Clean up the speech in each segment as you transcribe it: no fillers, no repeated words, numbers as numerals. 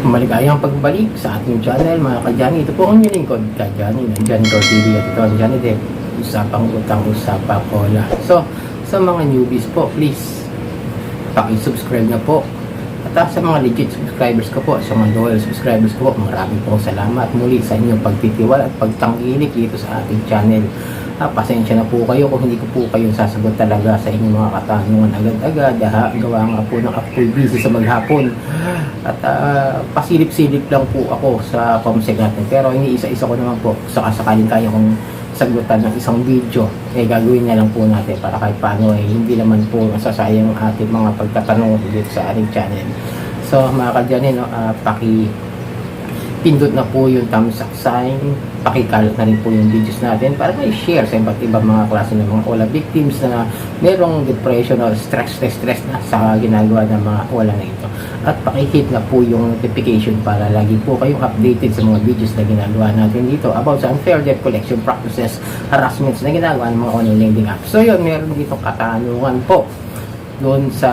Maligayang pagbalik sa ating channel mga kadyani. Ito po ang inyong lingkod, kadyani ng John Go TV. At ito ang Johnny Depp, usapang utang, usapang cola. So, sa mga newbies po, please paki-subscribe na po. At sa mga legit subscribers ko po, sa mga loyal subscribers ko po, maraming pong salamat muli sa inyong pagtitiwala at pagtangkilik dito sa ating channel. Pasensya na po kayo kung hindi ko po kayo sasagot talaga sa inyong mga katanungan agad-agad. Gawa nga po ng ako busy sa maghapon. At pasilip-silip lang po ako sa pamseg natin. Pero iniisa-isa ko naman po, sakasakaling kaya kong sagutan ng isang video, gagawin na lang po natin para kahit paano hindi naman po nasasayang ating mga pagtatanong dito sa ating channel. So mga kadyanin, pindot na po yung thumbs up sign, pakikalat na rin po yung videos natin para may-share sa iba't ibang mga klase ng mga OLA victims na merong depression or stress na sa ginagawa ng mga OLA na ito. At pakihit na po yung notification para lagi po kayong updated sa mga videos na ginagawa natin dito about sa unfair debt collection practices, harassments na ginagawa ng mga online lending apps. So yun, meron dito katanungan po doon sa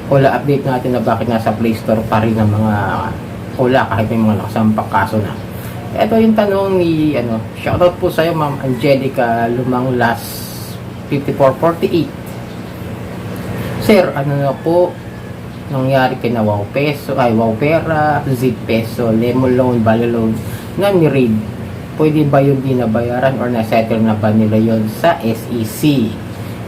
OLA update natin na bakit nasa Play Store pa rin ng mga OLA kahit may mga nakasampang kaso na. Ito yung tanong ni shoutout po sa iyo Ma'am Angelica Lumanglas 5448. Sir, ano na po nangyari kay na Wow Pera, Zip Peso, Lemon Loan, Balo Loan na ni-read? Pwede ba yun di nabayaran or na-settle na ba nila yun sa SEC?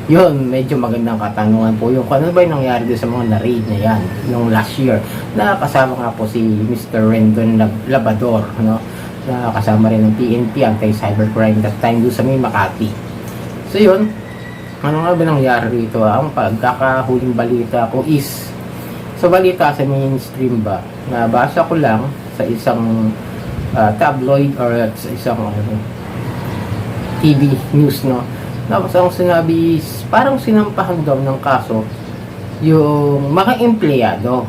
Yun, medyo magandang katanungan po yung ano ba yung nangyari doon sa mga na-raid na yan nung last year. Nakasama nga po si Mr. Rendon Labador, na kasama rin ng PNP, anti-cybercrime that time doon sa may Makati. So yun, ano nga ba nangyari dito? Ang pagkakahuling balita ko is sa balita sa mainstream ba, nabasa ko lang sa isang tabloid or sa isang TV news, tapos ang sinabi is, parang sinampahan daw ng kaso yung mga empleyado,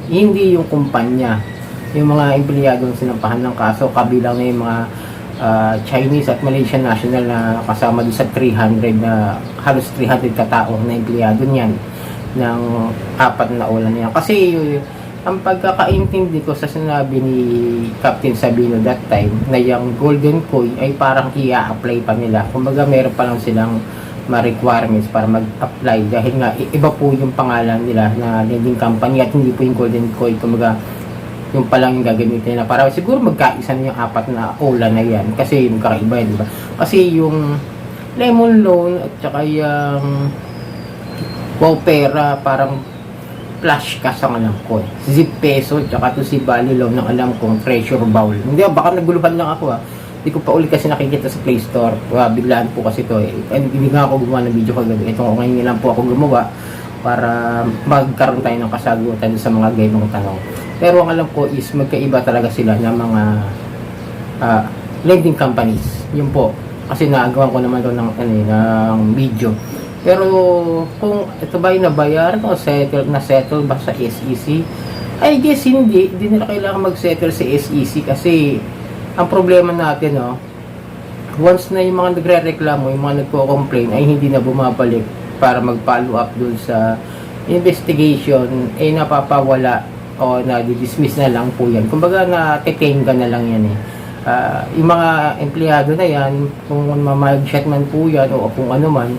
hindi yung kumpanya. Yung mga empleyado ang sinampahan ng kaso, kabilang na yung mga Chinese at Malaysian national na kasama doon sa 300 na halos 300 katao na empleyado niyan ng apat na OLA niyan. Kasi ang pagkakaintindi ko sa sinabi ni Captain Sabino that time na yung Golden Coin ay parang i-apply pa nila. Kumbaga meron pa lang silang ma-requirements para mag-apply dahil nga iba po yung pangalan nila na lending company at hindi po yung Golden Coin. Kumbaga yung pa lang yung gagamitin nila para siguro magkaisa na yung apat na OLA na yan kasi magkakaiba yun, diba? Kasi yung Lemon Loan at saka yung Wow Pera parang flash cash ang alam ko Zip Peso, tsaka to si Bali Loan ng alam kong Treasure Bowl. Hindi, baka naguluhan lang ako Hindi ko pa ulit kasi nakikita sa Play Store. Biglaan po kasi to hindi nga ako gumawa ng video kagabi. Ito ngayon lang po ako gumawa para magkaroon tayo ng kasagutan sa mga ganong tanong. Pero ang alam ko is magkaiba talaga sila ng mga lending companies. Yun po. Kasi nagawa ko naman doon ng video. Pero kung ito ba yung nabayaran o settle ba sa SEC? I guess hindi nila kailangan mag-settle sa SEC kasi ang problema natin once na yung mga nagre-reklamo, yung mga nagko-complain ay hindi na bumabalik para mag-follow up dun sa investigation, napapawala o na-dismiss na lang po yan. Kumbaga na-tetenga na lang yan yung mga empleyado na yan, kung mamag-shot man po yan o kung ano man,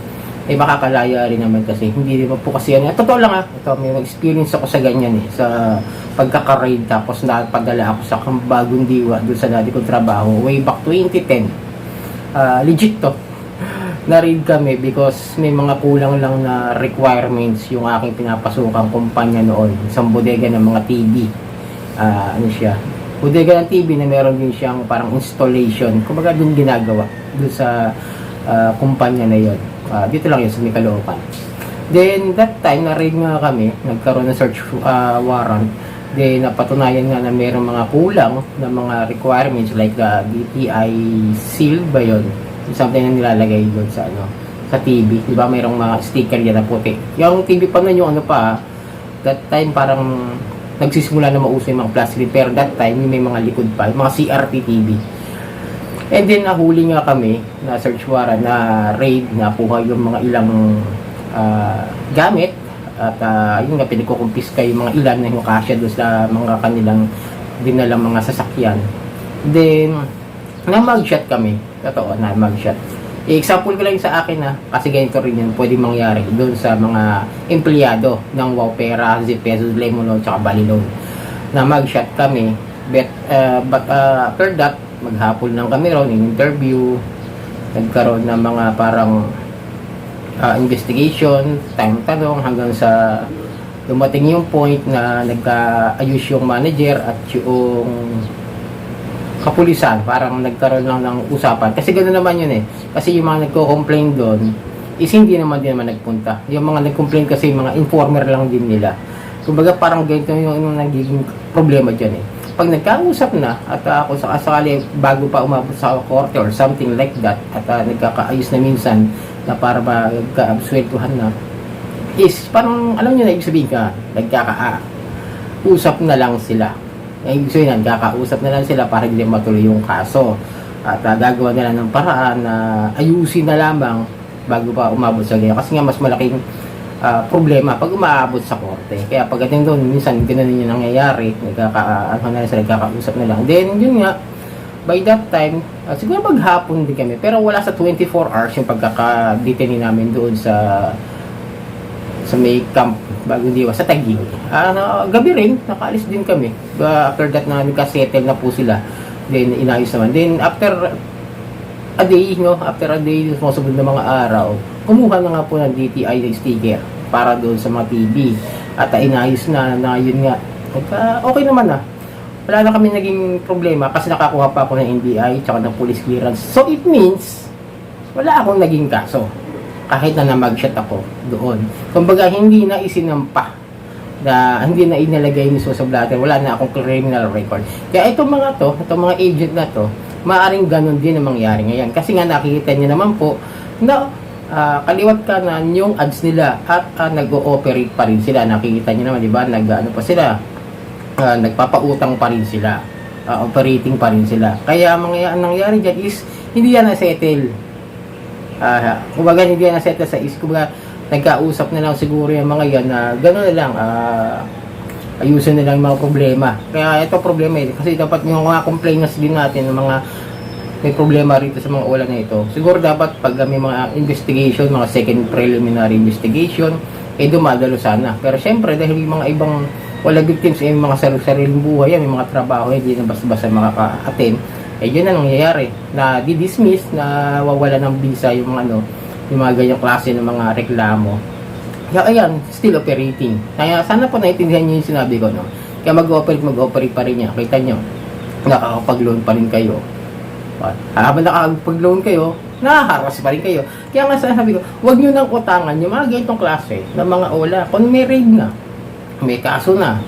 makakalaya rin naman kasi hindi naman po kasi totoo lang ito may experience ako sa ganyan sa pagkaka-raid tapos napadala ako sa Bagong Diwa doon sa dati kong trabaho way back 2010 legit to na-raid kami because may mga kulang lang na requirements yung aking pinapasukang kumpanya noon isang bodega ng mga TV bodega ng TV na meron din siyang parang installation kumbaga doon ginagawa doon sa kumpanya na yon. Dito lang yun sa Caloocan. Then that time na-raid nga kami, nagkaroon ng search warrant. Then napatunayan nga na mayroong mga kulang na mga requirements like the DTI seal ba yun? Something na nilalagay doon sa sa TV. Di ba mayroong mga sticker yan na puti. Yung TV pa nun yung that time parang nagsisimula na mauso yung mga plastic pero that time may mga likod pa, mga CRT TV. And then nahuli nga kami na search warrant na raid, nakuha yung mga ilang gamit at yun nga, pinagkukumpiska yung mga ilan na yung kasya doon sa mga kanilang dinalang mga sasakyan. Then na-mugshot kami, totoo na mugshot. I-example ko lang sa akin kasi ganito rin yun pwede mangyari doon sa mga empleyado ng Wow Pera, Zip Pesos, Lemon, tsaka Balilon. Na mugshot kami, but after that, maghapon lang kami ron, in-interview, nagkaroon ng mga parang investigation, tanong hanggang sa dumating yung point na nagkaayos yung manager at yung kapulisan, parang nagkaroon lang ng usapan. Kasi gano'n naman yun kasi yung mga nagko-complain doon is hindi naman nagpunta. Yung mga nag-complain kasi mga informer lang din nila. Kumbaga parang ganito yung nagiging problema dyan Pag nagkausap na at kung sakasakali bago pa umabot sa korte or something like that at nagkakaayos na minsan na para magka-absueltuhan na is parang alam nyo na ibig sabihin ka nagkakausap na lang sila. Ibig sabihin nagkakausap na lang sila para hindi matuloy yung kaso at gagawa nila ng paraan na ayusin na lamang bago pa umabot sa ganyan kasi nga mas malaking problema pag umaabot sa korte. Kaya pagdating doon, minsan ganoon yung nangyayari, nagkakausap na lang. Then, yun nga, by that time, siguro maghapon din kami, pero wala sa 24 hours yung pagkaka-detainee namin doon sa may camp, bagong diwa, sa Taguig. Gabi rin, nakaalis din kami. After that na nagka-settle na po sila, then inayos naman. Then, after a day, sumasunod na mga araw, kumuha na nga po ng DTI na sticker para doon sa mga TV at inayos na yun nga okay naman wala na kami naging problema kasi nakakuha pa ako ng NBI tsaka ng police clearance, so it means wala akong naging kaso kahit na na-mugshot ako doon. Kumbaga hindi na isinampa hindi na inalagay ni Sosa Blatter, wala na akong criminal record. Kaya itong mga agent na to, maaring ganun din ang mangyari ngayon kasi nga nakikita niyo naman po na kaliwat kanan yung ads nila at nag-ooperate pa rin sila. Nakikita niyo naman, di ba? Pa sila. Nagpapautang pa rin sila. Operating pa rin sila. Kaya nangyari dyan is hindi yan na-settle. Kumbaga hindi yan na-settle sa kumbaga nagkausap na lang siguro yung mga yan na gano'n na lang ayusin na lang mga problema. Kaya ito problema kasi dapat yung mga complainants din natin ng mga may problema rito sa mga ulan na ito. Siguro dapat pag may mga investigation, mga second preliminary investigation, dumadalo sana. Pero syempre, dahil yung mga ibang wala victims, yung mga sariling buhay, may mga trabaho, hindi na basta-basta makaka-attend, yun na nangyayari. Na di-dismiss, na wawala ng visa yung mga yung mga ganyang klase ng mga reklamo. Kaya ayan, still operating. Kaya sana po naintindihan nyo yung sinabi ko, Kaya mag-operate pa rin niya. Kita nyo, nakakapag-loan pa rin kayo. Habang nakakapag-loan kayo, nahaharas pa rin kayo. Kaya nga sabi ko, huwag nyo nang utangan yung mga ganitong klase ng mga ola. Kung may raid na, may kaso na,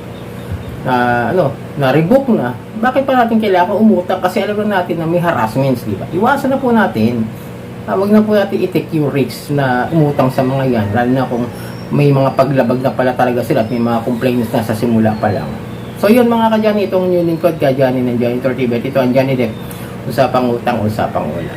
na-revoke na, bakit pa natin kailangan umutang? Kasi alam natin na may harassments, di ba? Iwasan na po natin. Huwag na po natin i-take yung risks na umutang sa mga yan, lalo na kung may mga paglabag na pala talaga sila at may mga complaints na sa simula pa lang. So yun mga ka-Johnny, itong new lingkod ka-Johnny ng Johnny Tortibet. Ito ang Johnny Depp. Usapang utang, usapang wala.